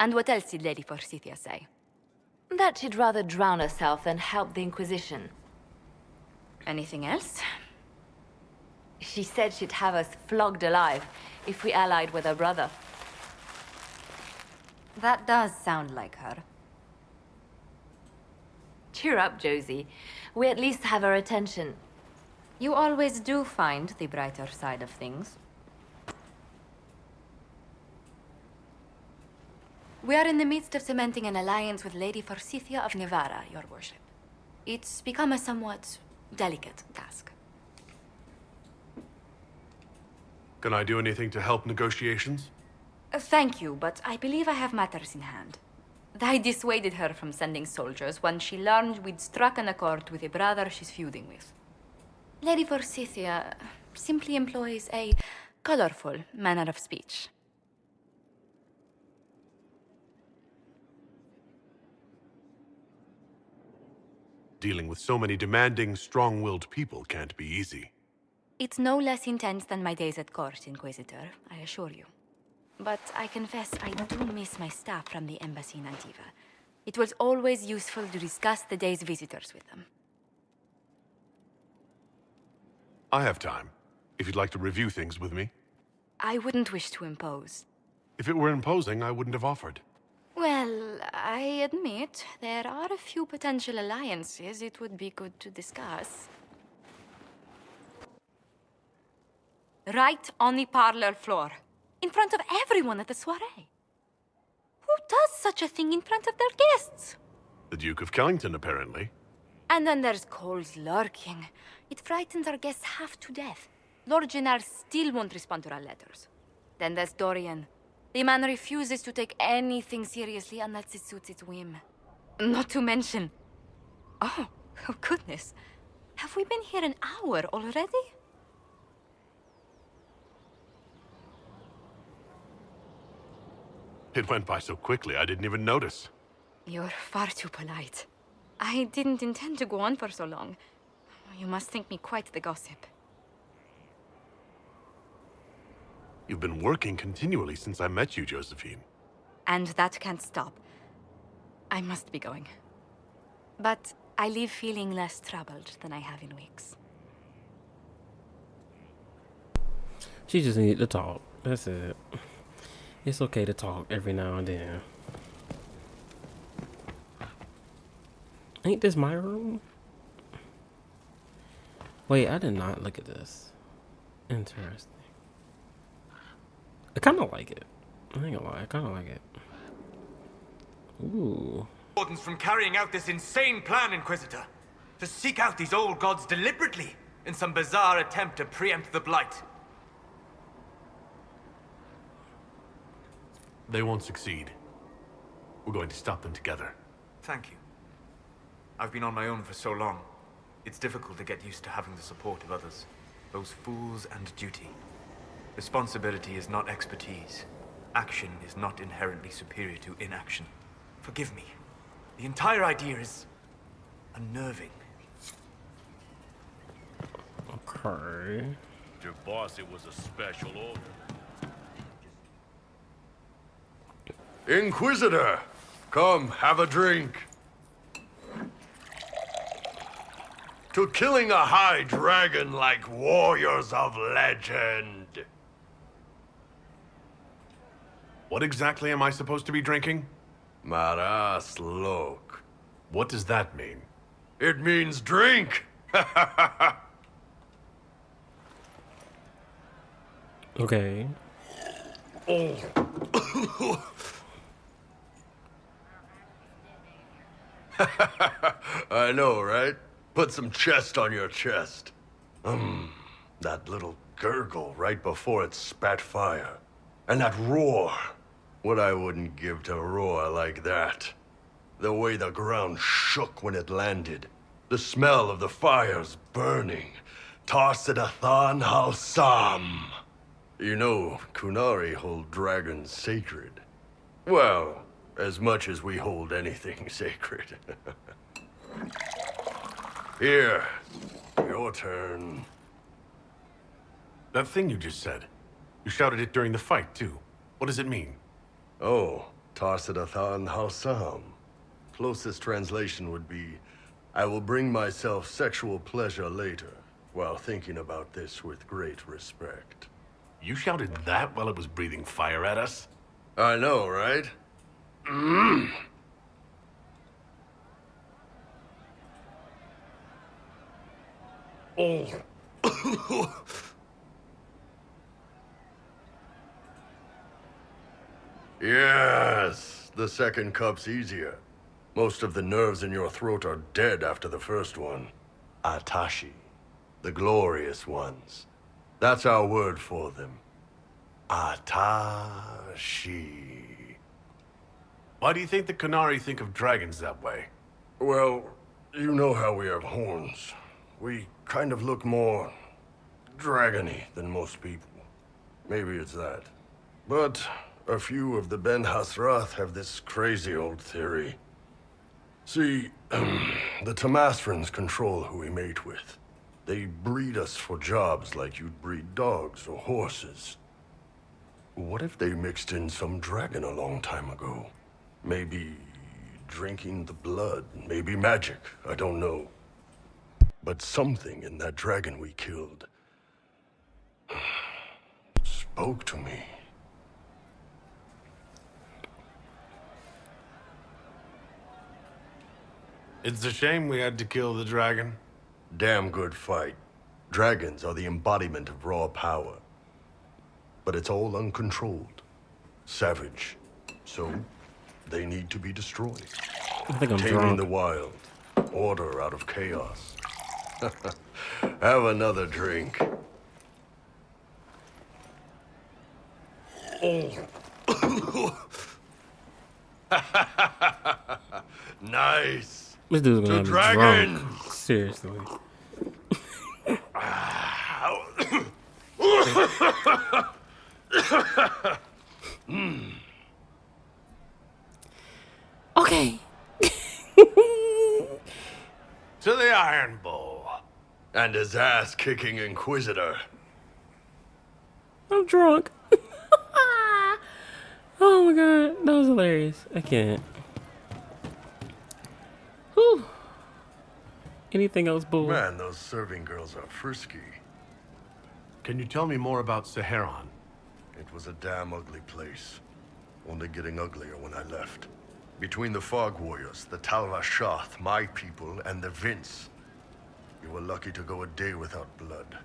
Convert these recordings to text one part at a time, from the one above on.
And what else did Lady Forsythia say? That she'd rather drown herself than help the Inquisition. Anything else? She said she'd have us flogged alive if we allied with her brother. That does sound like her. Cheer up, Josie. We at least have her attention. You always do find the brighter side of things. We are in the midst of cementing an alliance with Lady Forsythia of Navarra, your worship. It's become a somewhat delicate task. Can I do anything to help negotiations? Thank you, but I believe I have matters in hand. I dissuaded her from sending soldiers when she learned we'd struck an accord with a brother she's feuding with. Lady Forsythia simply employs a colorful manner of speech. Dealing with so many demanding, strong-willed people can't be easy. It's no less intense than my days at court, Inquisitor, I assure you. But I confess I do miss my staff from the embassy in Antiva. It was always useful to discuss the day's visitors with them. I have time, if you'd like to review things with me. I wouldn't wish to impose. If it were imposing, I wouldn't have offered. Well, I admit there are a few potential alliances it would be good to discuss. Right on the parlor floor, in front of everyone at the soiree. Who does such a thing in front of their guests? The Duke of Kellington, apparently. And then there's Cole's lurking. It frightens our guests half to death. Lord Gennard still won't respond to our letters. Then there's Dorian. The man refuses to take anything seriously unless it suits its whim. Not to mention... Oh goodness. Have we been here an hour already? It went by so quickly, I didn't even notice. You're far too polite. I didn't intend to go on for so long. You must think me quite the gossip. You've been working continually since I met you, Josephine. And that can't stop. I must be going. But I leave feeling less troubled than I have in weeks. She just needed to talk. That's it. It's okay to talk every now and then. Ain't this my room? Wait, I did not look at this. Interesting. I kind of like it. I ain't gonna lie, I kind of like it. Ooh. From carrying out this insane plan, Inquisitor. To seek out these old gods deliberately in some bizarre attempt to preempt the Blight. They won't succeed. We're going to stop them together. Thank you. I've been on my own for so long. It's difficult to get used to having the support of others. Those fools and duty. Responsibility is not expertise. Action is not inherently superior to inaction. Forgive me. The entire idea is unnerving. Okay. Your boss, it was a special order. Inquisitor, come have a drink. To killing a high dragon like warriors of legend. What exactly am I supposed to be drinking? Maras lok. What does that mean? It means drink. Okay. Oh. I know, right? Put some chest on your chest. That little gurgle right before it spat fire. And that roar. What I wouldn't give to roar like that. The way the ground shook when it landed. The smell of the fires burning. Tarsidathan Halsam. You know, Kunari hold dragons sacred. Well, as much as we hold anything sacred. Here, your turn. That thing you just said. You shouted it during the fight, too. What does it mean? Oh, Tarsadathan Harsam. Closest translation would be, I will bring myself sexual pleasure later, while thinking about this with great respect. You shouted that while it was breathing fire at us? I know, right? Oh. Yes, the second cup's easier. Most of the nerves in your throat are dead after the first one. Atashi. The glorious ones. That's our word for them. Atashi. Why do you think the Qunari think of dragons that way? Well, you know how we have horns. We kind of look more dragony than most people. Maybe it's that. But a few of the Ben Hasrath have this crazy old theory. See, the Tamasrans control who we mate with. They breed us for jobs like you'd breed dogs or horses. What if they mixed in some dragon a long time ago? Maybe drinking the blood, maybe magic, I don't know. But something in that dragon we killed spoke to me. It's a shame we had to kill the dragon. Damn good fight. Dragons are the embodiment of raw power. But it's all uncontrolled. Savage. So, they need to be destroyed. I think I'm Taming drunk. the wild. Order out of chaos. Have another drink. Nice. This dude's gonna To have me dragons! drunk. Seriously. Okay. To the Iron Bowl. And his ass-kicking Inquisitor. I'm drunk. Oh my god, that was hilarious. I can't. Whew. Anything else, boo? Man, those serving girls are frisky. Can you tell me more about Saharan? It was a damn ugly place. Only getting uglier when I left. Between the Fog Warriors, the Talvashath, my people, and the Vince. You were lucky to go a day without blood.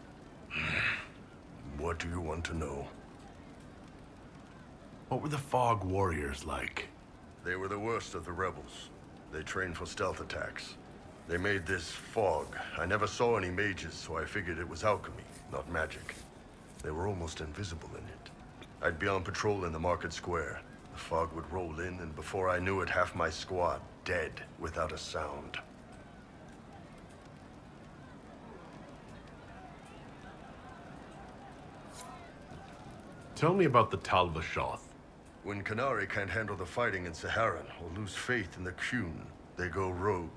What do you want to know? What were the Fog Warriors like? They were the worst of the rebels. They trained for stealth attacks. They made this fog. I never saw any mages, so I figured it was alchemy, not magic. They were almost invisible in it. I'd be on patrol in the market square. The fog would roll in, and before I knew it, half my squad dead without a sound. Tell me about the Talvashoth. When Qunari can't handle the fighting in Saharan or lose faith in the Qun, they go rogue.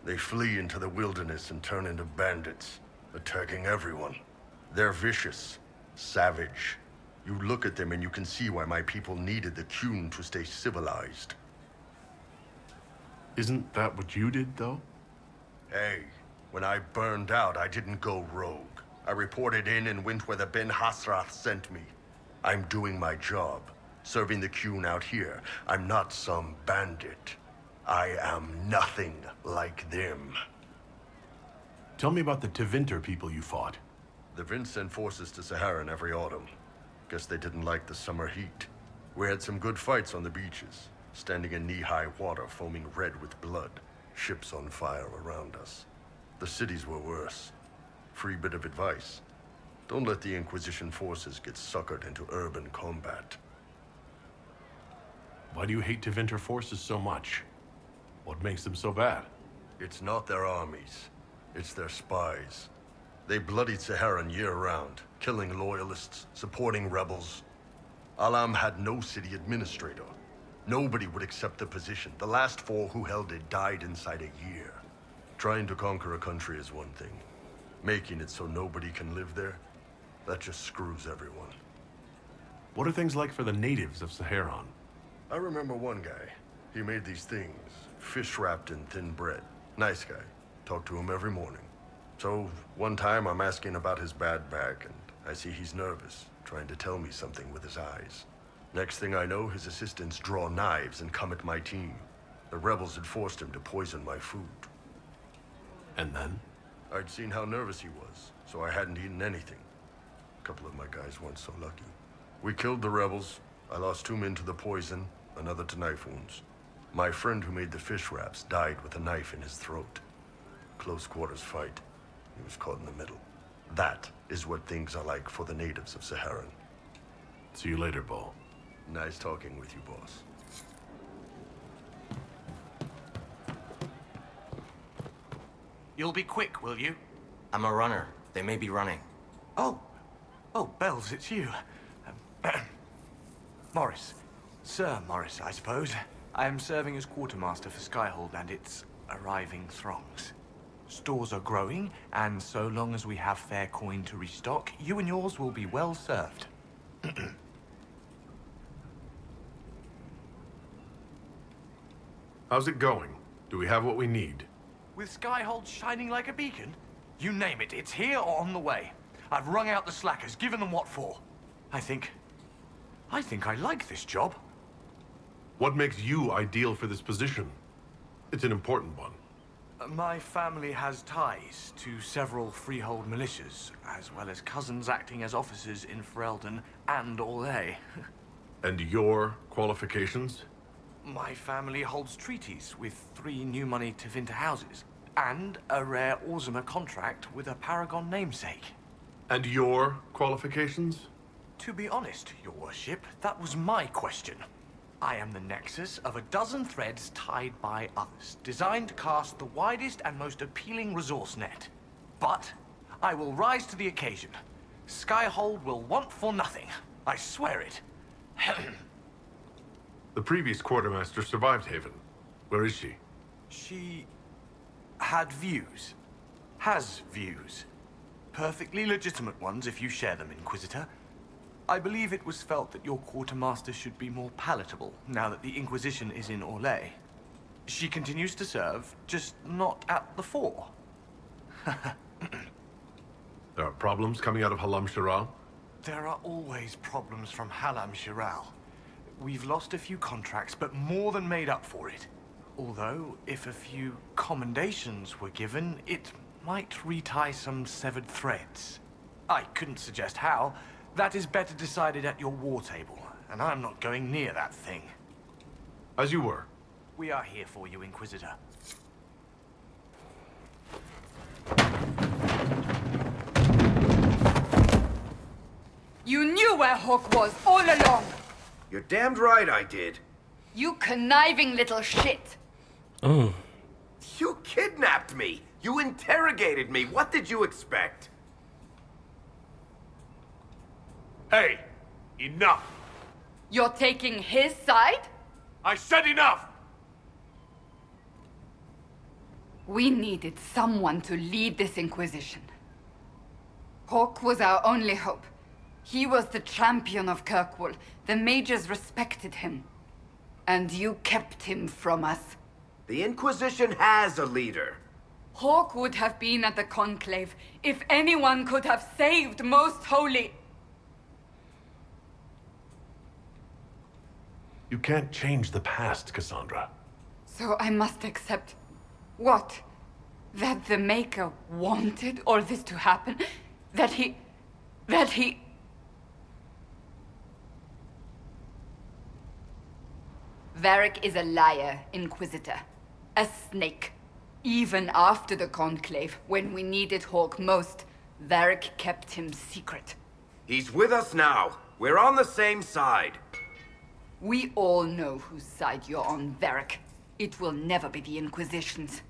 They flee into the wilderness and turn into bandits, attacking everyone. They're vicious, savage. You look at them and you can see why my people needed the Qun to stay civilized. Isn't that what you did, though? Hey, when I burned out, I didn't go rogue. I reported in and went where the Ben Hasrath sent me. I'm doing my job, serving the Qun out here. I'm not some bandit. I am nothing like them. Tell me about the Tevinter people you fought. The Vince sent forces to Saharan every autumn. Guess they didn't like the summer heat. We had some good fights on the beaches, standing in knee-high water foaming red with blood, ships on fire around us. The cities were worse. Free bit of advice. Don't let the Inquisition forces get suckered into urban combat. Why do you hate Tevinter forces so much? What makes them so bad? It's not their armies. It's their spies. They bloodied Saharan year-round, killing loyalists, supporting rebels. Alam had no city administrator. Nobody would accept the position. The last 4 who held it died inside a year. Trying to conquer a country is one thing. Making it so nobody can live there, that just screws everyone. What are things like for the natives of Saharan? I remember one guy. He made these things, fish wrapped in thin bread. Nice guy. Talk to him every morning. So, one time I'm asking about his bad back, and I see he's nervous, trying to tell me something with his eyes. Next thing I know, his assistants draw knives and come at my team. The rebels had forced him to poison my food. And then? I'd seen how nervous he was, so I hadn't eaten anything. A couple of my guys weren't so lucky. We killed the rebels. I lost 2 men to the poison, another to knife wounds. My friend who made the fish wraps died with a knife in his throat. Close quarters fight. He was caught in the middle. That is what things are like for the natives of Saharan. See you later, Bo. Nice talking with you, boss. You'll be quick, will you? I'm a runner. They may be running. Oh, Bells, it's you. Morris. Sir Morris, I suppose. I am serving as quartermaster for Skyhold and its arriving throngs. Stores are growing, and so long as we have fair coin to restock, you and yours will be well served. How's it going? Do we have what we need? With Skyhold shining like a beacon? You name it, it's here or on the way. I've wrung out the slackers, given them what for. I think I like this job. What makes you ideal for this position? It's an important one. My family has ties to several freehold militias, as well as cousins acting as officers in Ferelden and Orlais. And your qualifications? My family holds treaties with 3 new money Tevinter houses, and a rare Orzuma contract with a Paragon namesake. And your qualifications? To be honest, your worship, that was my question. I am the nexus of a dozen threads tied by others, designed to cast the widest and most appealing resource net. But I will rise to the occasion. Skyhold will want for nothing. I swear it. The previous quartermaster survived Haven. Where is she? She had views. Has views. Perfectly legitimate ones if you share them, Inquisitor. I believe it was felt that your quartermaster should be more palatable now that the Inquisition is in Orlais. She continues to serve, just not at the fore. There are problems coming out of Halam Shiral? There are always problems from Halam Shiral. We've lost a few contracts, but more than made up for it. Although, if a few commendations were given, it might retie some severed threads. I couldn't suggest how. That is better decided at your war table, and I'm not going near that thing. As you were. We are here for you, Inquisitor. You knew where Hawk was all along! You're damned right I did. You conniving little shit! You kidnapped me! You interrogated me! What did you expect? Hey, enough! You're taking his side? I said enough! We needed someone to lead this Inquisition. Hawk was our only hope. He was the champion of Kirkwall. The mages respected him. And you kept him from us. The Inquisition has a leader. Hawk would have been at the Conclave if anyone could have saved Most Holy. You can't change the past, Cassandra. So I must accept... what? That the Maker wanted all this to happen? That he... Varric is a liar, Inquisitor. A snake. Even after the Conclave, when we needed Hawk most, Varric kept him secret. He's with us now. We're on the same side. We all know whose side you're on, Varric. It will never be the Inquisition's.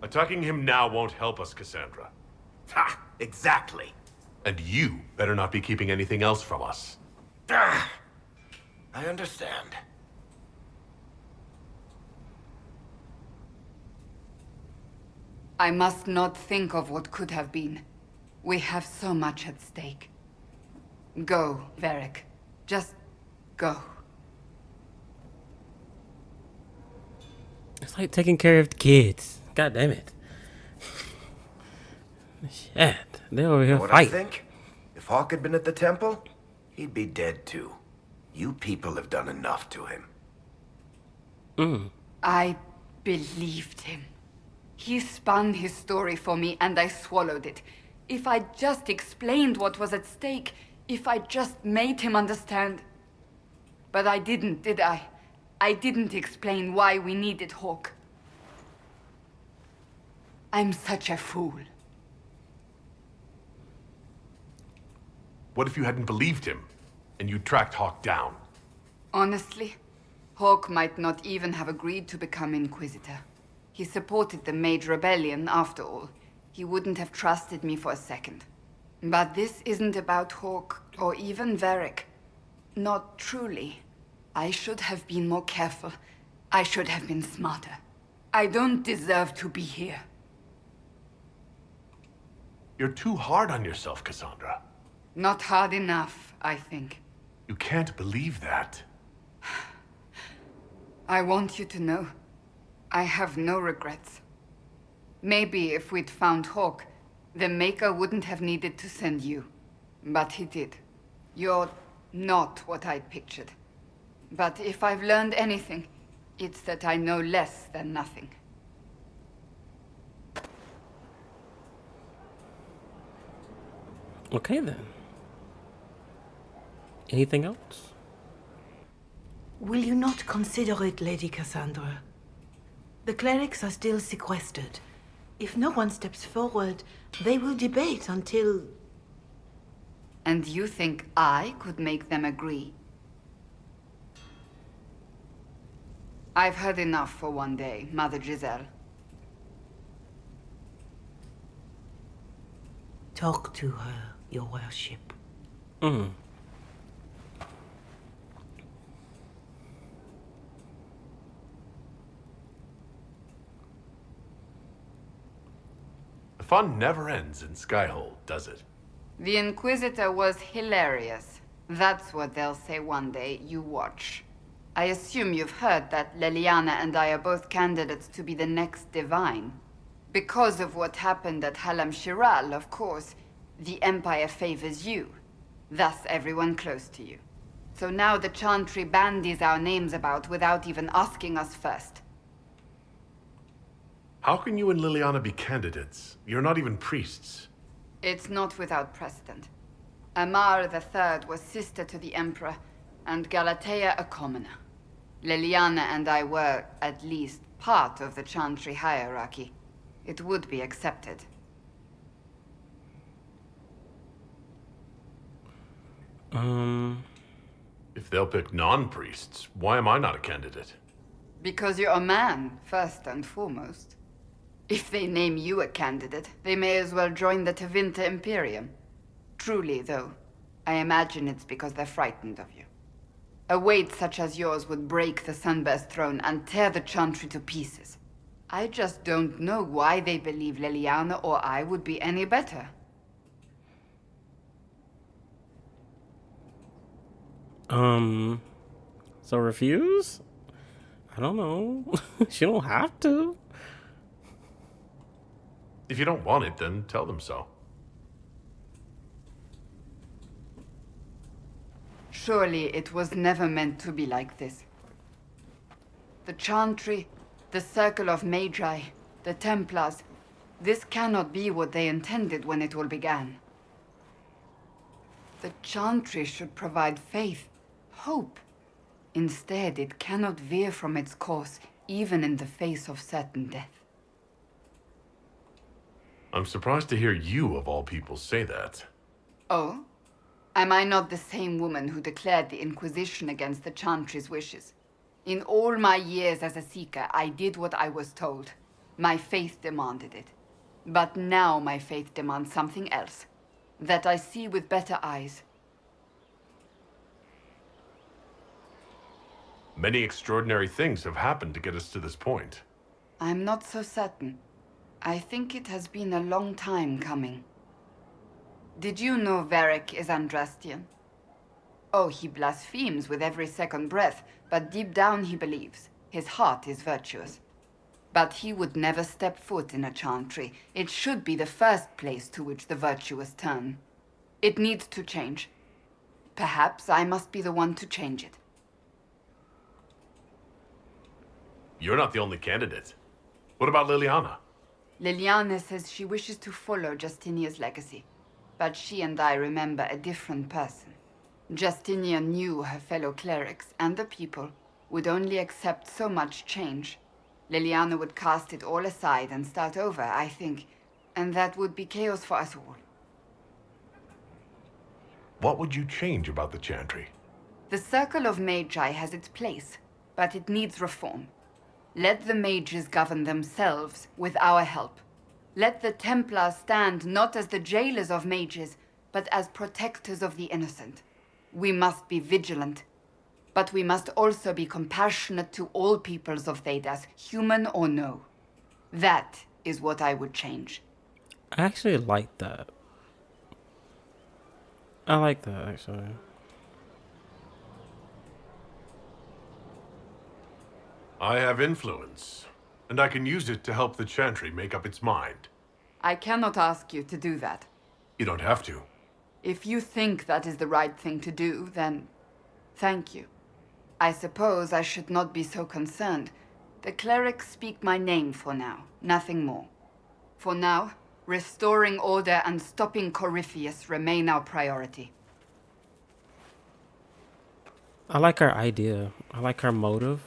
Attacking him now won't help us, Cassandra. Ha! Exactly. And you better not be keeping anything else from us. Ah, I understand. I must not think of what could have been. We have so much at stake. Go, Varric. Just go. It's like taking care of the kids. God damn it. Shit. They're over here Know what I fighting. think? If Hawk had been at the temple, he'd be dead too. You people have done enough to him. I believed him. He spun his story for me and I swallowed it. If I just explained what was at stake, if I just made him understand. But I didn't, did I? I didn't explain why we needed Hawk. I'm such a fool. What if you hadn't believed him, and you tracked Hawk down? Honestly, Hawk might not even have agreed to become Inquisitor. He supported the Mage Rebellion, after all. He wouldn't have trusted me for a second. But this isn't about Hawk, or even Varric. Not truly. I should have been more careful. I should have been smarter. I don't deserve to be here. You're too hard on yourself, Cassandra. Not hard enough, I think. You can't believe that. I want you to know, I have no regrets. Maybe if we'd found Hawk, the Maker wouldn't have needed to send you. But he did. You're not what I'd pictured. But if I've learned anything, it's that I know less than nothing. Okay then. Anything else? Will you not consider it, Lady Cassandra? The clerics are still sequestered. If no one steps forward, they will debate until... And you think I could make them agree? I've heard enough for one day, Mother Giselle. Talk to her, your worship. The fun never ends in Skyhold, does it? The Inquisitor was hilarious. That's what they'll say one day. You watch. I assume you've heard that Leliana and I are both candidates to be the next Divine. Because of what happened at Halam Shiral, of course, the Empire favors you. Thus everyone close to you. So now the Chantry bandies our names about without even asking us first. How can you and Liliana be candidates? You're not even priests. It's not without precedent. Amar III was sister to the Emperor, and Galatea a commoner. Liliana and I were, at least, part of the Chantry hierarchy. It would be accepted. If they'll pick non-priests, why am I not a candidate? Because you're a man, first and foremost. If they name you a candidate, they may as well join the Tevinter Imperium. Truly, though, I imagine it's because they're frightened of you. A weight such as yours would break the Sunbear's throne and tear the Chantry to pieces. I just don't know why they believe Leliana or I would be any better. So refuse? I don't know. She don't have to. If you don't want it, then tell them so. Surely it was never meant to be like this. The Chantry, the Circle of Magi, the Templars, this cannot be what they intended when it all began. The Chantry should provide faith, hope. Instead, it cannot veer from its course, even in the face of certain death. I'm surprised to hear you, of all people, say that. Oh? Am I not the same woman who declared the Inquisition against the Chantry's wishes? In all my years as a Seeker, I did what I was told. My faith demanded it. But now my faith demands something else. That I see with better eyes. Many extraordinary things have happened to get us to this point. I'm not so certain. I think it has been a long time coming. Did you know Varric is Andrastian? Oh, he blasphemes with every second breath, but deep down he believes. His heart is virtuous. But he would never step foot in a chantry. It should be the first place to which the virtuous turn. It needs to change. Perhaps I must be the one to change it. You're not the only candidate. What about Liliana? Liliana says she wishes to follow Justinia's legacy. But she and I remember a different person. Justinia knew her fellow clerics and the people would only accept so much change. Liliana would cast it all aside and start over, I think. And that would be chaos for us all. What would you change about the Chantry? The Circle of Magi has its place, but it needs reform. Let the mages govern themselves with our help. Let the Templars stand not as the jailers of mages, but as protectors of the innocent. We must be vigilant, but we must also be compassionate to all peoples of Thedas, human or no. That is what I would change. I actually like that. I like that, actually. I have influence, and I can use it to help the Chantry make up its mind. I cannot ask you to do that. You don't have to. If you think that is the right thing to do, then thank you. I suppose I should not be so concerned. The clerics speak my name for now, nothing more. For now, restoring order and stopping Corypheus remain our priority. I like her idea. I like her motive.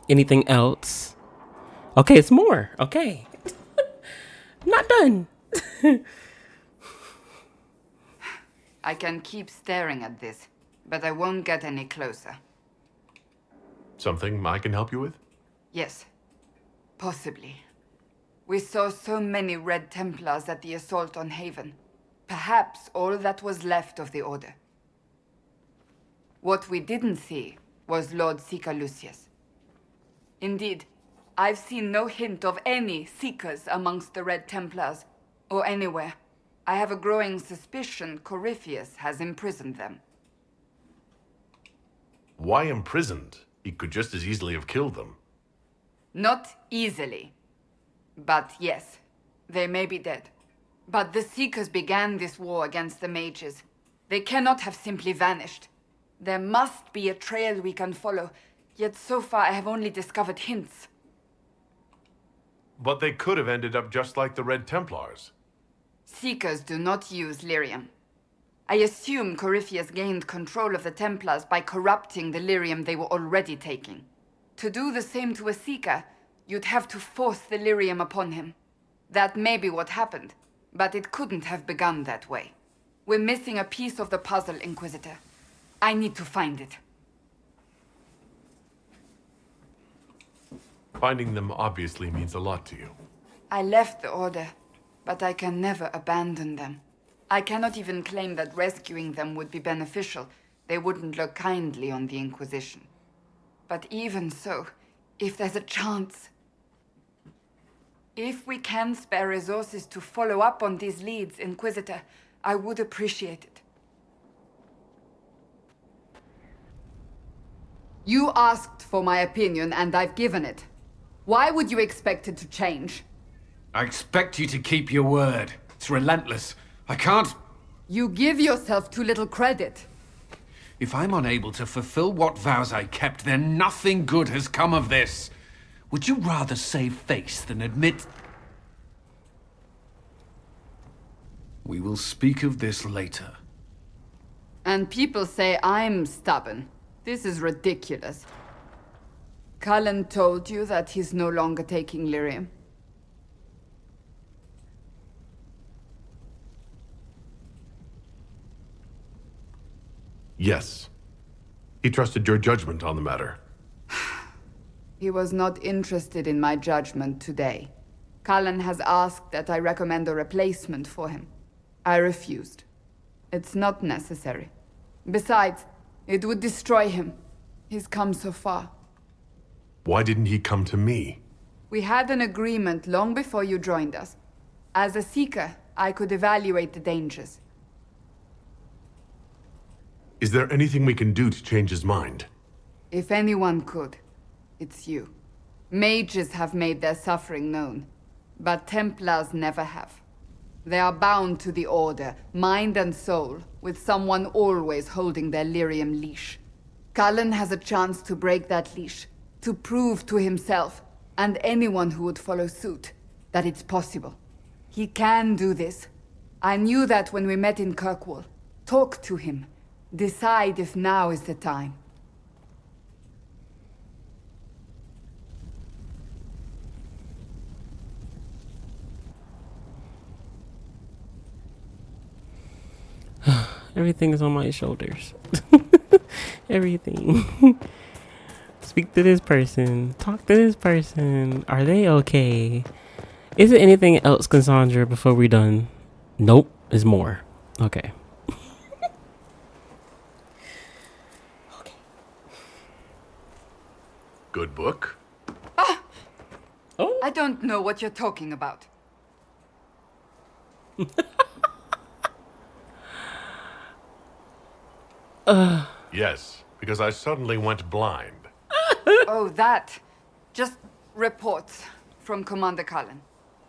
Anything else? Okay, it's more. Okay. Not done. I can keep staring at this, but I won't get any closer. Something I can help you with? Yes, possibly. We saw so many Red Templars at the assault on Haven. Perhaps all that was left of the Order. What we didn't see was Lord Seeker Lucius. Indeed, I've seen no hint of any Seekers amongst the Red Templars, or anywhere. I have a growing suspicion Corypheus has imprisoned them. Why imprisoned? He could just as easily have killed them. Not easily. But yes, they may be dead. But the Seekers began this war against the mages. They cannot have simply vanished. There must be a trail we can follow, yet so far I have only discovered hints. But they could have ended up just like the Red Templars. Seekers do not use lyrium. I assume Corypheus gained control of the Templars by corrupting the lyrium they were already taking. To do the same to a Seeker, you'd have to force the lyrium upon him. That may be what happened, but it couldn't have begun that way. We're missing a piece of the puzzle, Inquisitor. I need to find it. Finding them obviously means a lot to you. I left the Order, but I can never abandon them. I cannot even claim that rescuing them would be beneficial. They wouldn't look kindly on the Inquisition. But even so, if there's a chance... If we can spare resources to follow up on these leads, Inquisitor, I would appreciate it. You asked for my opinion, and I've given it. Why would you expect it to change? I expect you to keep your word. It's relentless. I can't... You give yourself too little credit. If I'm unable to fulfill what vows I kept, then nothing good has come of this. Would you rather save face than admit... We will speak of this later. And people say I'm stubborn. This is ridiculous. Cullen told you that he's no longer taking lyrium. Yes. He trusted your judgment on the matter. He was not interested in my judgment today. Cullen has asked that I recommend a replacement for him. I refused. It's not necessary. Besides, it would destroy him. He's come so far. Why didn't he come to me? We had an agreement long before you joined us. As a Seeker, I could evaluate the dangers. Is there anything we can do to change his mind? If anyone could, it's you. Mages have made their suffering known, but Templars never have. They are bound to the Order, mind and soul, with someone always holding their lyrium leash. Cullen has a chance to break that leash, to prove to himself, and anyone who would follow suit, that it's possible. He can do this. I knew that when we met in Kirkwall. Talk to him. Decide if now is the time. Everything is on my shoulders. Everything. Speak to this person. Talk to this person. Are they okay? Is there anything else, Cassandra, before we're done? Nope. There's more. Okay. Good book? Ah! Oh. I don't know what you're talking about. Yes, because I suddenly went blind. Oh, that. Just reports from Commander Cullen.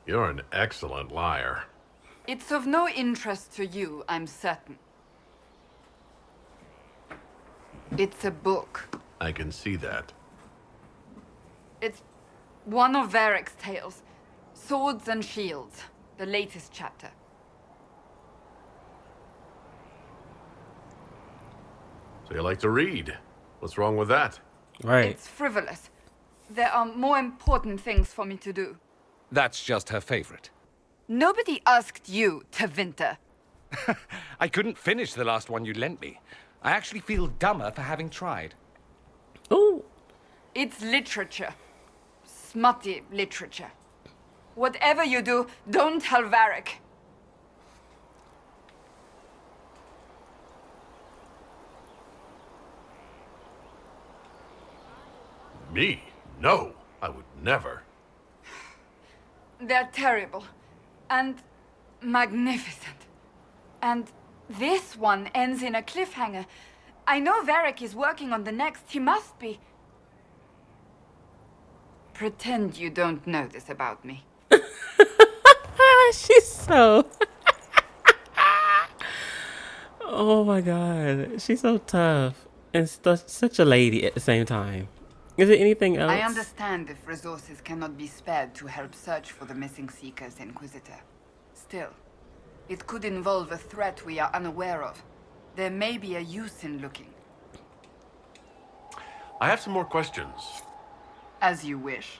You're an excellent liar. It's of no interest to you, I'm certain. It's a book. I can see that. It's one of Varric's tales. Swords and Shields, the latest chapter. So you like to read. What's wrong with that? Right. It's frivolous. There are more important things for me to do. That's just her favorite. Nobody asked you to winter. I couldn't finish the last one you lent me. I actually feel dumber for having tried. Oh. It's literature. Smutty literature. Whatever you do, don't tell Varric. Me? No, I would never. They're terrible. And magnificent. And this one ends in a cliffhanger. I know Varric is working on the next. He must be. Pretend you don't know this about me. She's so... Oh my god. She's so tough. And such a lady at the same time. Is there anything else? I understand if resources cannot be spared to help search for the missing Seeker's Inquisitor. Still, it could involve a threat we are unaware of. There may be a use in looking. I have some more questions. As you wish.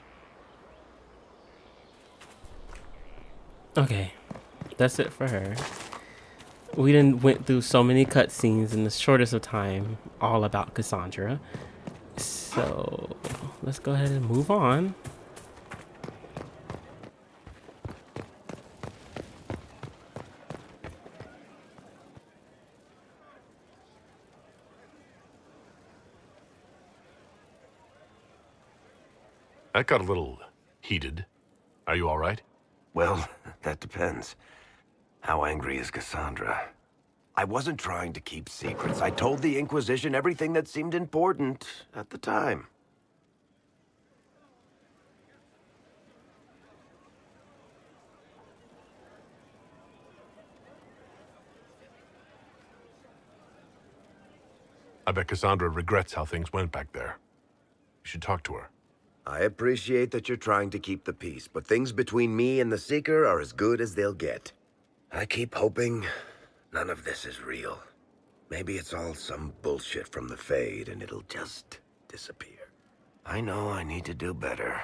Okay. That's it for her. We done went through so many cutscenes in the shortest of time, all about Cassandra. So, let's go ahead and move on. That got a little heated. Are you all right? Well, that depends. How angry is Cassandra? I wasn't trying to keep secrets. I told the Inquisition everything that seemed important at the time. I bet Cassandra regrets how things went back there. You should talk to her. I appreciate that you're trying to keep the peace, but things between me and the Seeker are as good as they'll get. I keep hoping none of this is real. Maybe it's all some bullshit from the Fade and it'll just disappear. I know I need to do better.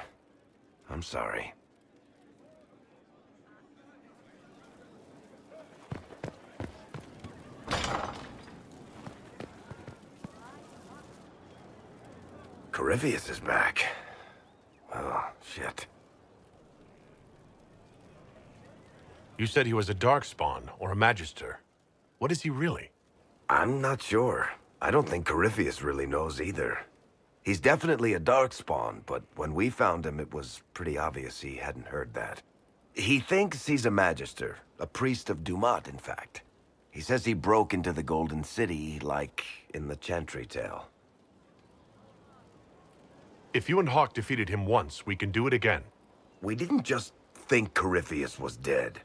I'm sorry. Corypheus is back. Oh, shit. You said he was a Darkspawn or a Magister. What is he really? I'm not sure. I don't think Corypheus really knows either. He's definitely a Darkspawn, but when we found him, it was pretty obvious he hadn't heard that. He thinks he's a Magister, a priest of Dumat, in fact. He says he broke into the Golden City, like in the Chantry tale. If you and Hawk defeated him once, we can do it again. We didn't just think Corypheus was dead.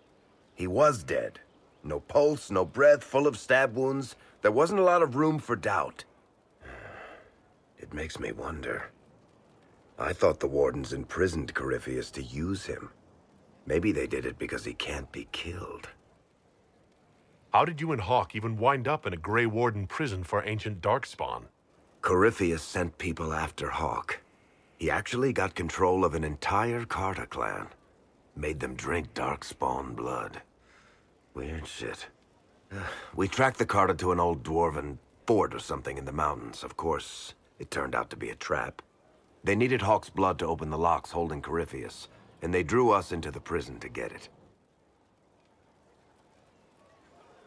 He was dead. No pulse, no breath, full of stab wounds. There wasn't a lot of room for doubt. It makes me wonder. I thought the Wardens imprisoned Corypheus to use him. Maybe they did it because he can't be killed. How did you and Hawk even wind up in a Grey Warden prison for ancient Darkspawn? Corypheus sent people after Hawk. He actually got control of an entire Carta clan. Made them drink Darkspawn blood. Weird shit. We tracked the Carta to an old dwarven fort or something in the mountains. Of course, it turned out to be a trap. They needed Hawk's blood to open the locks holding Corypheus, and they drew us into the prison to get it.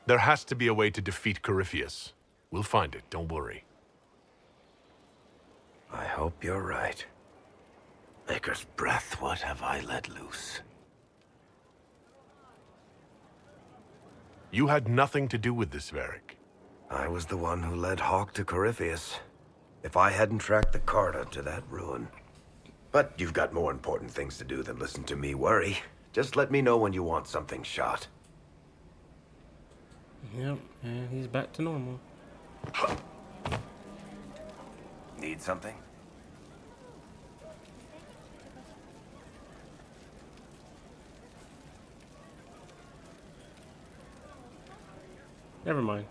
There has to be a way to defeat Corypheus. We'll find it, don't worry. I hope you're right. Maker's breath, what have I let loose? You had nothing to do with this, Varric. I was the one who led Hawk to Corypheus. If I hadn't tracked the Carta to that ruin. But you've got more important things to do than listen to me worry. Just let me know when you want something shot. Yep, and he's back to normal. Need something? Never mind.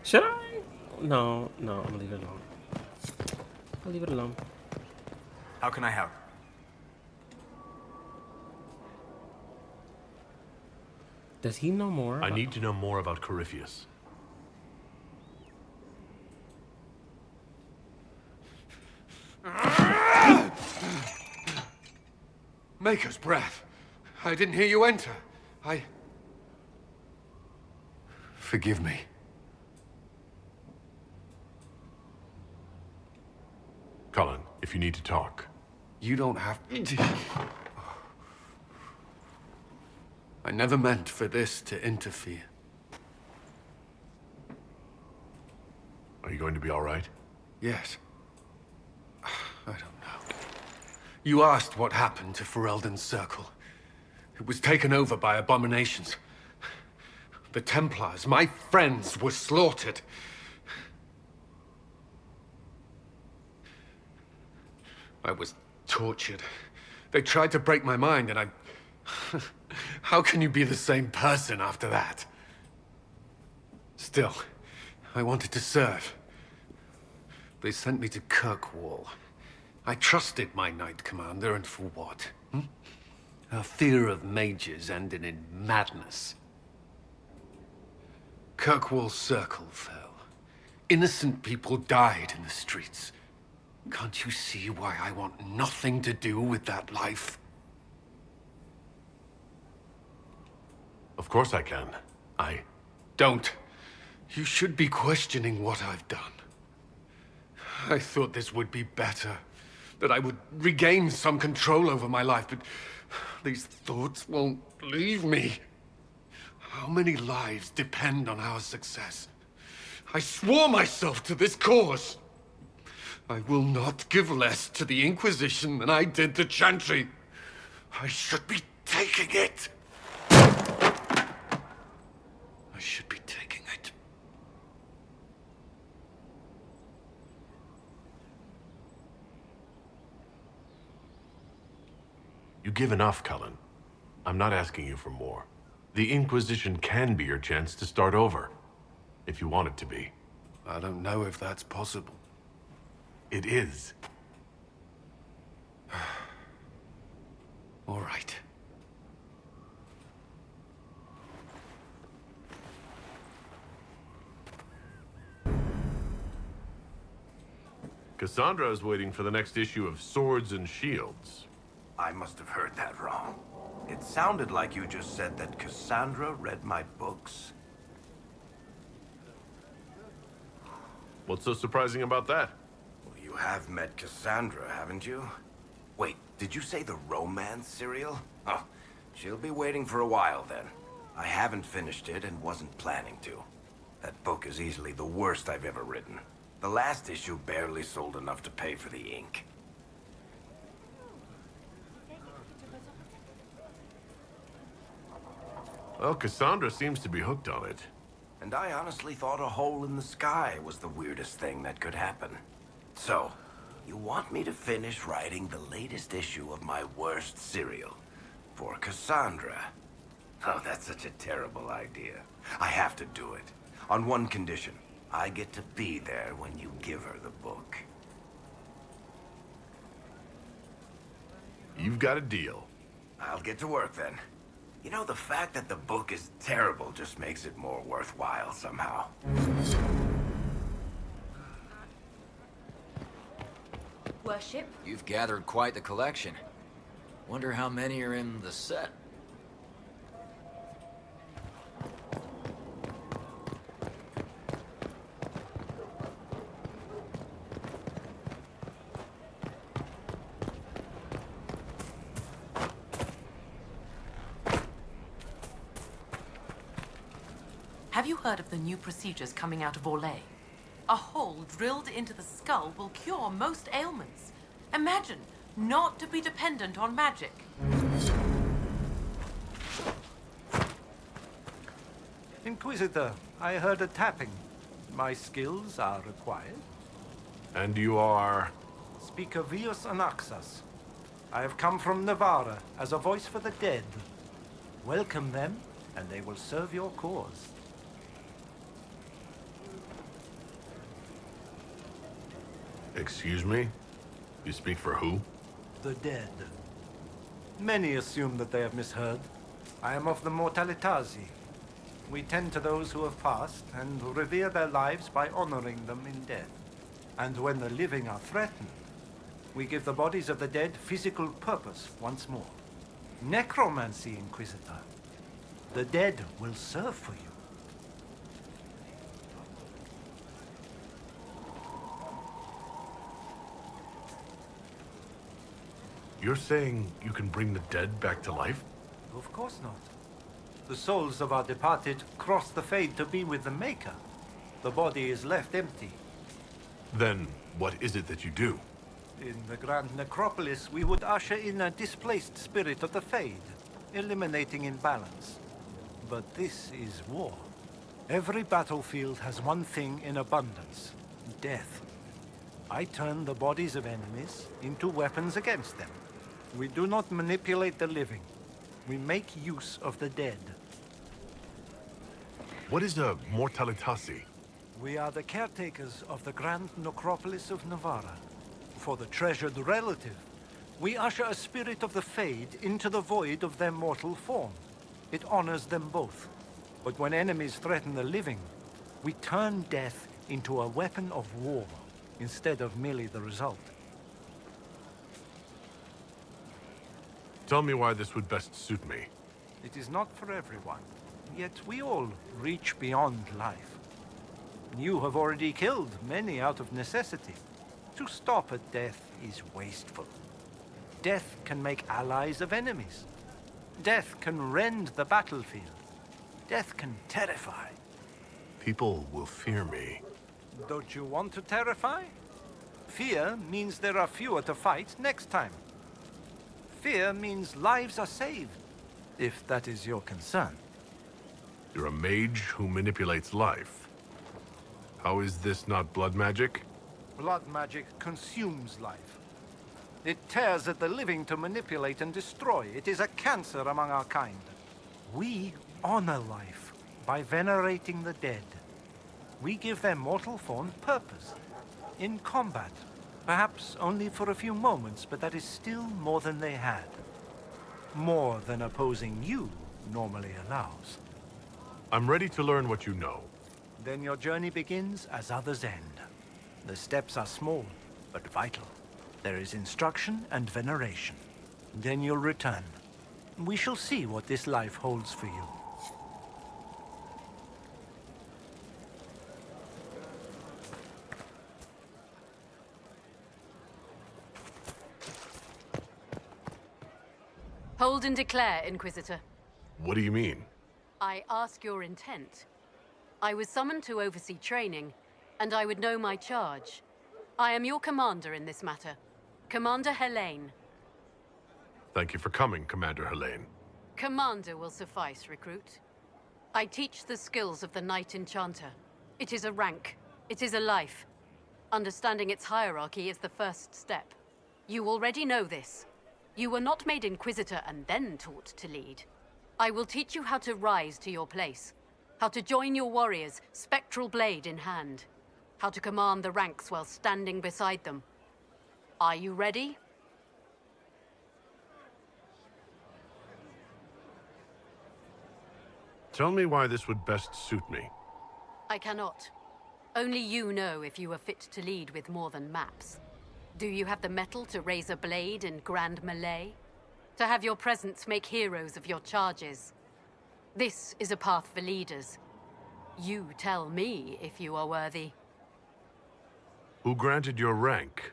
Should I? No, I'm gonna leave it alone. I'll leave it alone. How can I help? Does he know more? I need to know more about Corypheus. Maker's breath. I didn't hear you enter. Forgive me. Cullen, if you need to talk. You don't have to. I never meant for this to interfere. Are you going to be all right? Yes. I don't know. You asked what happened to Ferelden's Circle. It was taken over by abominations. The Templars, my friends, were slaughtered. I was tortured. They tried to break my mind, and I... How can you be the same person after that? Still, I wanted to serve. They sent me to Kirkwall. I trusted my Knight Commander, and for what? Her fear of mages ended in madness. Kirkwall's Circle fell. Innocent people died in the streets. Can't you see why I want nothing to do with that life? Of course I can. Don't. You should be questioning what I've done. I thought this would be better. That I would regain some control over my life, but these thoughts won't leave me. How many lives depend on our success? I swore myself to this cause. I will not give less to the Inquisition than I did to Chantry. I should be taking it. I should be taking it. You give enough, Cullen. I'm not asking you for more. The Inquisition can be your chance to start over. If you want it to be. I don't know if that's possible. It is. All right. Cassandra is waiting for the next issue of Swords and Shields. I must have heard that wrong. It sounded like you just said that Cassandra read my books. What's so surprising about that? Well, you have met Cassandra, haven't you? Wait, did you say the romance serial? Oh, she'll be waiting for a while then. I haven't finished it and wasn't planning to. That book is easily the worst I've ever written. The last issue barely sold enough to pay for the ink. Well, Cassandra seems to be hooked on it. And I honestly thought a hole in the sky was the weirdest thing that could happen. So, you want me to finish writing the latest issue of my worst serial for Cassandra? Oh, that's such a terrible idea. I have to do it. On one condition. I get to be there when you give her the book. You've got a deal. I'll get to work then. You know, the fact that the book is terrible just makes it more worthwhile somehow. Worship? You've gathered quite the collection. Wonder how many are in the set. Have you heard of the new procedures coming out of Orlais? A hole drilled into the skull will cure most ailments. Imagine not to be dependent on magic. Inquisitor, I heard a tapping. My skills are required. And you are? Speaker Vius Anaxas. I have come from Navarra as a voice for the dead. Welcome them, and they will serve your cause. Excuse me? You speak for who? The dead. Many assume that they have misheard. I am of the Mortalitasi. We tend to those who have passed and revere their lives by honoring them in death. And when the living are threatened, we give the bodies of the dead physical purpose once more. Necromancy, Inquisitor. The dead will serve for you. You're saying you can bring the dead back to life? Of course not. The souls of our departed cross the Fade to be with the Maker. The body is left empty. Then, what is it that you do? In the Grand Necropolis, we would usher in a displaced spirit of the Fade, eliminating imbalance. But this is war. Every battlefield has one thing in abundance: death. I turn the bodies of enemies into weapons against them. We do not manipulate the living. We make use of the dead. What is a Mortalitasi? We are the caretakers of the Grand Necropolis of Navarra. For the treasured relative, we usher a spirit of the Fade into the void of their mortal form. It honors them both. But when enemies threaten the living, we turn death into a weapon of war, instead of merely the result. Tell me why this would best suit me. It is not for everyone, yet we all reach beyond life. You have already killed many out of necessity. To stop at death is wasteful. Death can make allies of enemies. Death can rend the battlefield. Death can terrify. People will fear me. Don't you want to terrify? Fear means there are fewer to fight next time. Fear means lives are saved, if that is your concern. You're a mage who manipulates life. How is this not blood magic? Blood magic consumes life. It tears at the living to manipulate and destroy. It is a cancer among our kind. We honor life by venerating the dead. We give their mortal form purpose. In combat, perhaps only for a few moments, but that is still more than they had. More than opposing you normally allows. I'm ready to learn what you know. Then your journey begins as others end. The steps are small, but vital. There is instruction and veneration. Then you'll return. We shall see what this life holds for you. Hold and declare, Inquisitor. What do you mean? I ask your intent. I was summoned to oversee training, and I would know my charge. I am your commander in this matter. Commander Helene. Thank you for coming, Commander Helene. Commander will suffice, recruit. I teach the skills of the Knight Enchanter. It is a rank. It is a life. Understanding its hierarchy is the first step. You already know this. You were not made Inquisitor and then taught to lead. I will teach you how to rise to your place. How to join your warriors, spectral blade in hand. How to command the ranks while standing beside them. Are you ready? Tell me why this would best suit me. I cannot. Only you know if you are fit to lead with more than maps. Do you have the mettle to raise a blade in grand melee? To have your presence make heroes of your charges? This is a path for leaders. You tell me if you are worthy. Who granted your rank?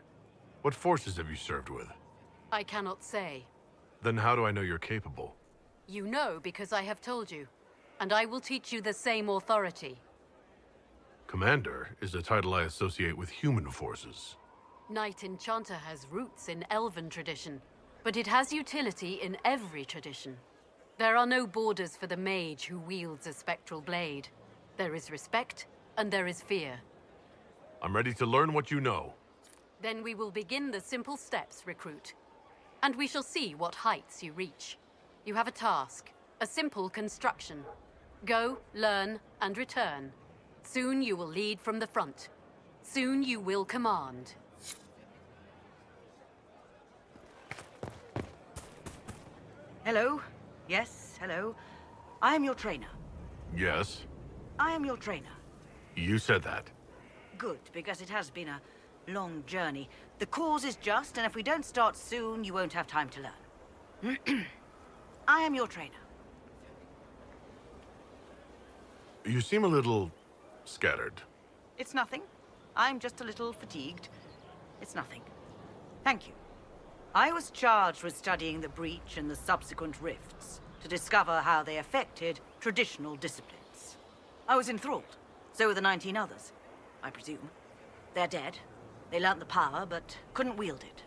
What forces have you served with? I cannot say. Then how do I know you're capable? You know because I have told you, and I will teach you the same authority. Commander is a title I associate with human forces. Knight Enchanter has roots in Elven tradition, but it has utility in every tradition. There are no borders for the mage who wields a spectral blade. There is respect, and there is fear. I'm ready to learn what you know. Then we will begin the simple steps, recruit. And we shall see what heights you reach. You have a task, a simple construction. Go, learn, and return. Soon you will lead from the front. Soon you will command. Hello? Yes, hello. I am your trainer. Yes? I am your trainer. You said that. Good, because it has been a long journey. The cause is just, and if we don't start soon, you won't have time to learn. I am your trainer. You seem a little scattered. It's nothing. I'm just a little fatigued. It's nothing. Thank you. I was charged with studying the breach and the subsequent rifts to discover how they affected traditional disciplines. I was enthralled. So were the 19 others, I presume. They're dead. They learnt the power, but couldn't wield it.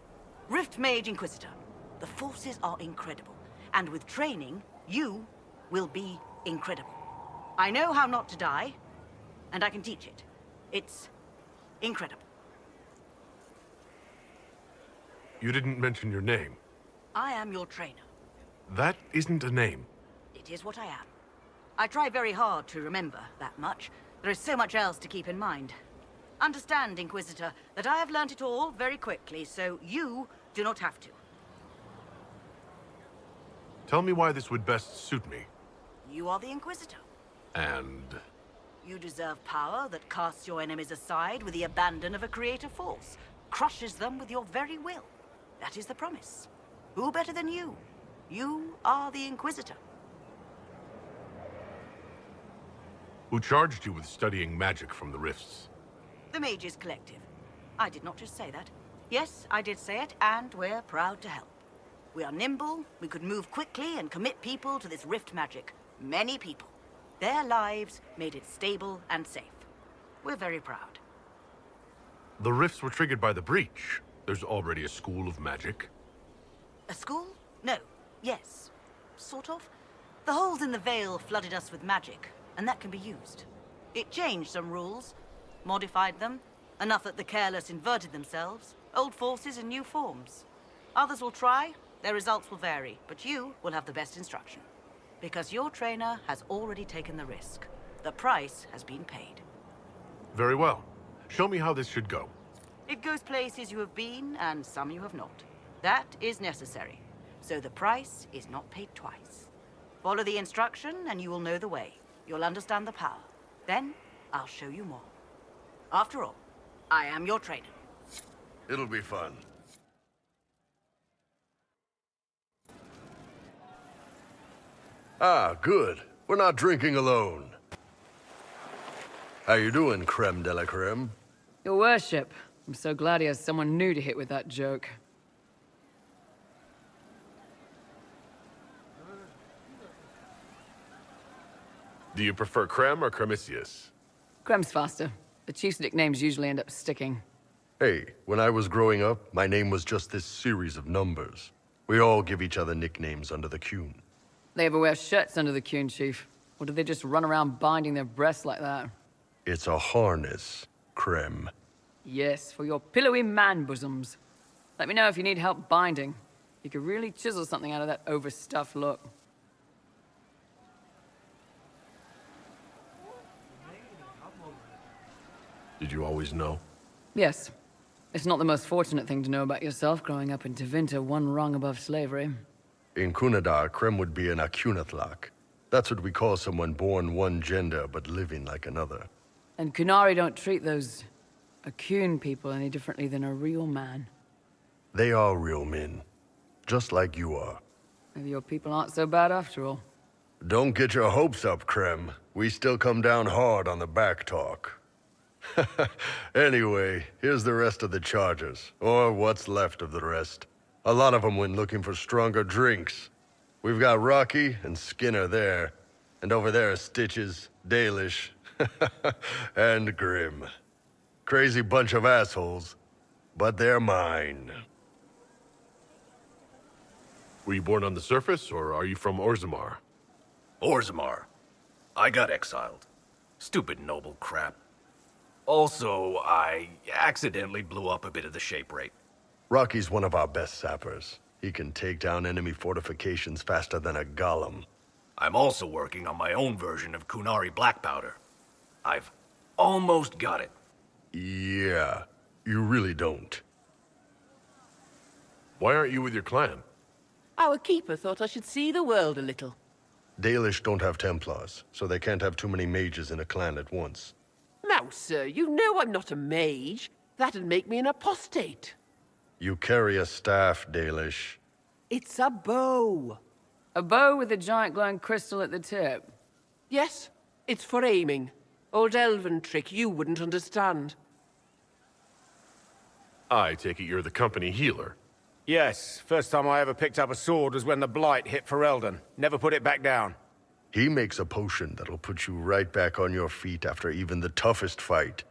Rift Mage Inquisitor. The forces are incredible. And with training, you will be incredible. I know how not to die, and I can teach it. It's incredible. You didn't mention your name. I am your trainer. That isn't a name. It is what I am. I try very hard to remember that much. There is so much else to keep in mind. Understand, Inquisitor, that I have learnt it all very quickly, so you do not have to. Tell me why this would best suit me. You are the Inquisitor. And... You deserve power that casts your enemies aside with the abandon of a creative force, crushes them with your very will. That is the promise. Who better than you? You are the Inquisitor. Who charged you with studying magic from the rifts? The Mages Collective. I did not just say that. Yes, I did say it, and we're proud to help. We are nimble, we could move quickly and commit people to this rift magic. Many people. Their lives made it stable and safe. We're very proud. The rifts were triggered by the breach. There's already a school of magic. A school? No. Yes. Sort of. The holes in the veil flooded us with magic, and that can be used. It changed some rules, modified them, enough that the careless inverted themselves, old forces in new forms. Others will try, their results will vary, but you will have the best instruction. Because your trainer has already taken the risk. The price has been paid. Very well. Show me how this should go. It goes places you have been, and some you have not. That is necessary. So the price is not paid twice. Follow the instruction, and you will know the way. You'll understand the power. Then, I'll show you more. After all, I am your trainer. It'll be fun. Ah, good. We're not drinking alone. How you doing, creme de la creme? Your worship, I'm so glad he has someone new to hit with that joke. Do you prefer Krem or Cremisius? Krem's faster. The chief's nicknames usually end up sticking. Hey, when I was growing up, my name was just this series of numbers. We all give each other nicknames under the Qun. They ever wear shirts under the Qun, Chief? Or do they just run around binding their breasts like that? It's a harness, Krem. Yes, for your pillowy man bosoms. Let me know if you need help binding. You could really chisel something out of that overstuffed look. Did you always know? Yes. It's not the most fortunate thing to know about yourself growing up in Tevinter, one rung above slavery. In Kunadar, Krem would be an Akunathlak. That's what we call someone born one gender but living like another. And Kunari don't treat those Akun people any differently than a real man. They are real men, just like you are. Maybe your people aren't so bad after all. Don't get your hopes up, Krem. We still come down hard on the back talk. Anyway, here's the rest of the chargers, or what's left of the rest. A lot of them went looking for stronger drinks. We've got Rocky and Skinner there, and over there are Stitches, Dalish, and Grim. Crazy bunch of assholes, but they're mine. Were you born on the surface, or are you from Orzammar? Orzammar. I got exiled. Stupid noble crap. Also, I accidentally blew up a bit of the shape rate. Rocky's one of our best sappers. He can take down enemy fortifications faster than a golem. I'm also working on my own version of Kunari black powder. I've almost got it. Yeah, you really don't. Why aren't you with your clan? Our keeper thought I should see the world a little. Dalish don't have Templars, so they can't have too many mages in a clan at once. Now, sir, you know I'm not a mage. That'd make me an apostate. You carry a staff, Dalish. It's a bow. A bow with a giant glowing crystal at the tip. Yes, it's for aiming. Old elven trick you wouldn't understand. I take it you're the company healer. Yes, first time I ever picked up a sword was when the Blight hit Ferelden. Never put it back down. He makes a potion that'll put you right back on your feet after even the toughest fight.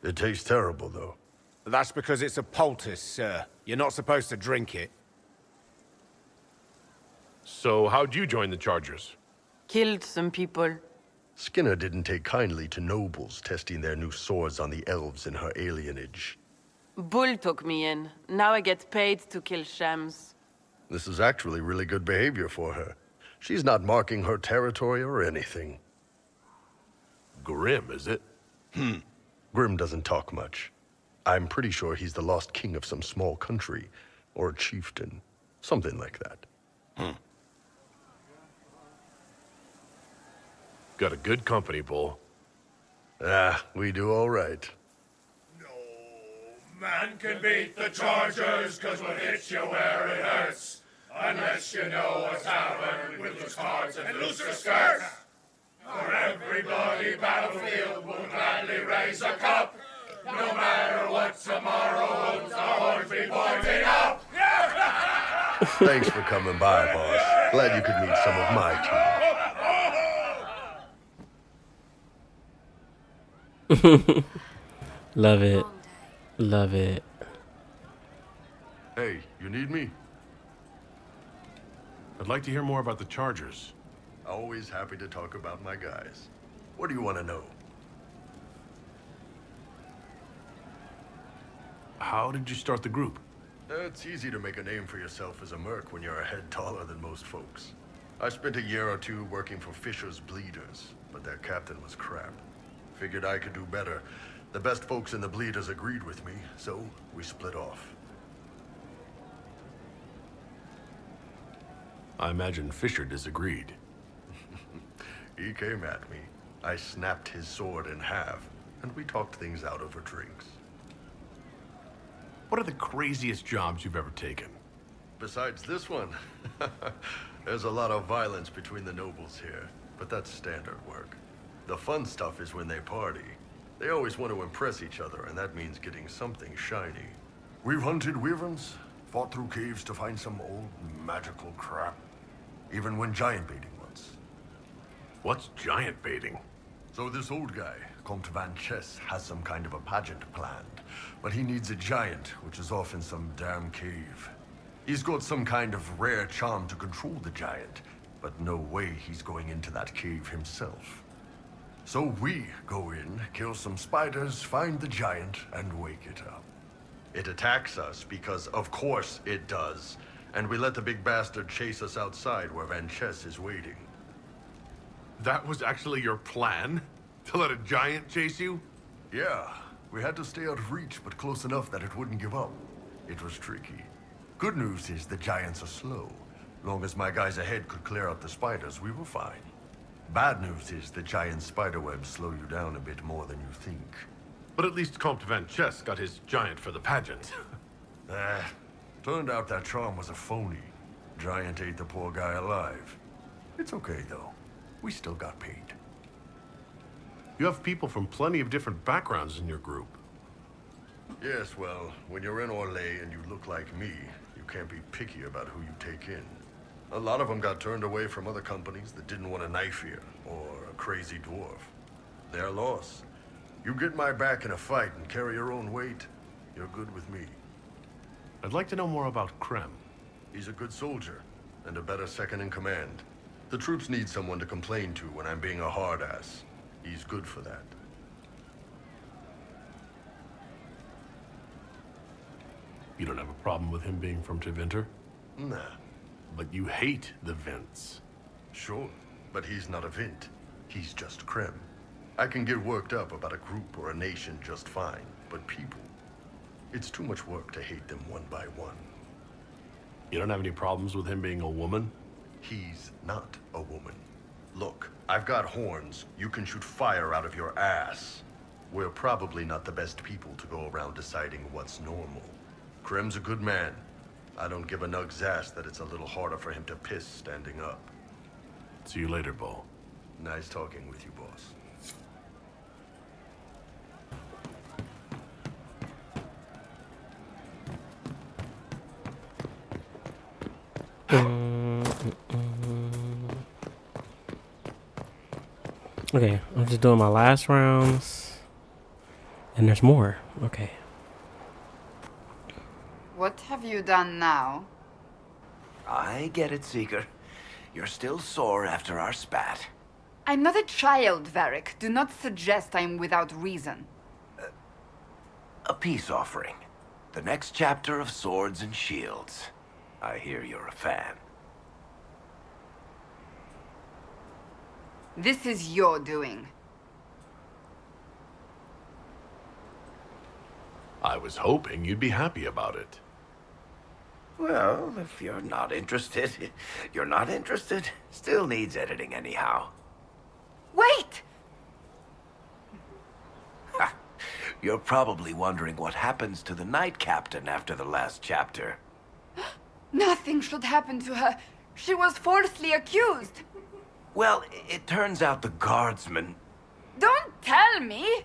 It tastes terrible, though. That's because it's a poultice, sir. You're not supposed to drink it. So how'd you join the Chargers? Killed some people. Skinner didn't take kindly to nobles testing their new swords on the elves in her alienage. Bull took me in. Now I get paid to kill shams. This is actually really good behavior for her. She's not marking her territory or anything. Grim, is it? Grim doesn't talk much. I'm pretty sure he's the lost king of some small country, or a chieftain. Something like that. Got a good company, Bull. We do all right. Man can beat the Chargers, 'cause we'll hit you where it hurts. Unless you know what's happened with loose cards and looser skirts. For every bloody battlefield, we'll gladly raise a cup. No matter what tomorrow holds, our horns be pointing up. Thanks for coming by, boss. Glad you could meet some of my team. Love it. Love it. Hey, you need me? I'd like to hear more about the Chargers. Always happy to talk about my guys. What do you want to know? How did you start the group? It's easy to make a name for yourself as a merc when you're a head taller than most folks. I spent a year or two working for Fisher's Bleeders, but their captain was crap. Figured I could do better. The best folks in the Bleeders agreed with me, so we split off. I imagine Fisher disagreed. He came at me. I snapped his sword in half, and we talked things out over drinks. What are the craziest jobs you've ever taken? Besides this one, there's a lot of violence between the nobles here, but that's standard work. The fun stuff is when they party. They always want to impress each other, and that means getting something shiny. We've hunted wyverns, fought through caves to find some old magical crap. Even went giant baiting once. What's giant baiting? So this old guy, Comte Van Chess, has some kind of a pageant planned. But he needs a giant, which is off in some damn cave. He's got some kind of rare charm to control the giant, but no way he's going into that cave himself. So we go in, kill some spiders, find the giant, and wake it up. It attacks us because, of course, it does. And we let the big bastard chase us outside where Van Chess is waiting. That was actually your plan? To let a giant chase you? Yeah. We had to stay out of reach, but close enough that it wouldn't give up. It was tricky. Good news is the giants are slow. Long as my guys ahead could clear out the spiders, we were fine. Bad news is the giant spiderwebs slow you down a bit more than you think. But at least Comte Van Chess got his giant for the pageant. Turned out that charm was a phony. Giant ate the poor guy alive. It's okay, though. We still got paid. You have people from plenty of different backgrounds in your group. Yes, well, when you're in Orlais and you look like me, you can't be picky about who you take in. A lot of them got turned away from other companies that didn't want a knife here, or a crazy dwarf. Their loss. You get my back in a fight and carry your own weight, you're good with me. I'd like to know more about Krem. He's a good soldier, and a better second in command. The troops need someone to complain to when I'm being a hard-ass. He's good for that. You don't have a problem with him being from Tevinter? Nah. But you hate the Vints. Sure, but he's not a Vint. He's just Krem. I can get worked up about a group or a nation just fine, but people, it's too much work to hate them one by one. You don't have any problems with him being a woman? He's not a woman. Look, I've got horns. You can shoot fire out of your ass. We're probably not the best people to go around deciding what's normal. Krem's a good man. I don't give a nug's ass that it's a little harder for him to piss standing up. See you later, Bo. Nice talking with you, boss. Okay, I'm just doing my last rounds. And there's more. Okay. What have you done now? I get it, Seeker. You're still sore after our spat. I'm not a child, Varric. Do not suggest I'm without reason. A peace offering. The next chapter of Swords and Shields. I hear you're a fan. This is your doing. I was hoping you'd be happy about it. Well, if you're not interested, you're not interested. Still needs editing anyhow. Wait! You're probably wondering what happens to the Knight Captain after the last chapter. Nothing should happen to her. She was falsely accused. Well, it turns out the guardsman... Don't tell me!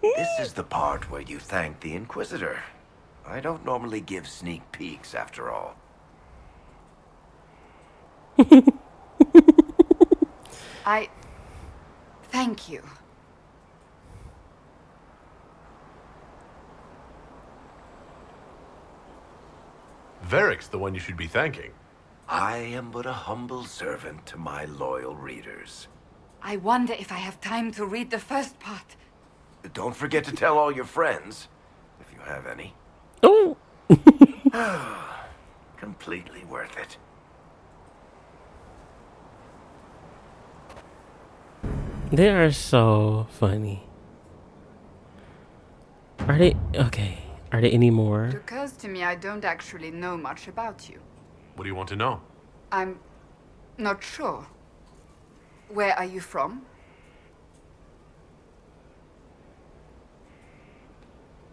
This is the part where you thank the Inquisitor. I don't normally give sneak peeks, after all. Thank you. Varric's the one you should be thanking. I am but a humble servant to my loyal readers. I wonder if I have time to read the first part. Don't forget to tell all your friends, if you have any. Oh! Completely worth it. They are so funny. Are they? Okay. Are there any more? It occurs to me I don't actually know much about you. What do you want to know? I'm not sure. Where are you from?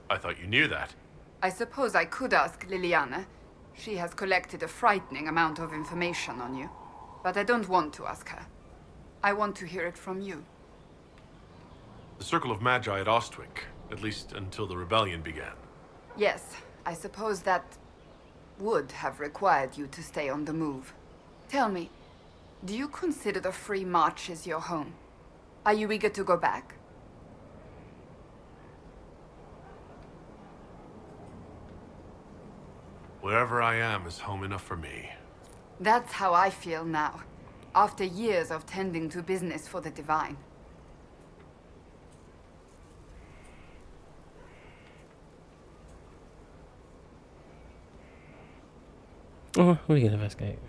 I thought you knew that. I suppose I could ask Liliana. She has collected a frightening amount of information on you. But I don't want to ask her. I want to hear it from you. The Circle of Magi at Ostwick, at least until the rebellion began. Yes, I suppose that would have required you to stay on the move. Tell me, Do you consider the Free Marches your home? Are you eager to go back? Wherever I am is home enough for me. That's how I feel now, after years of tending to business for the Divine. Oh, we can investigate.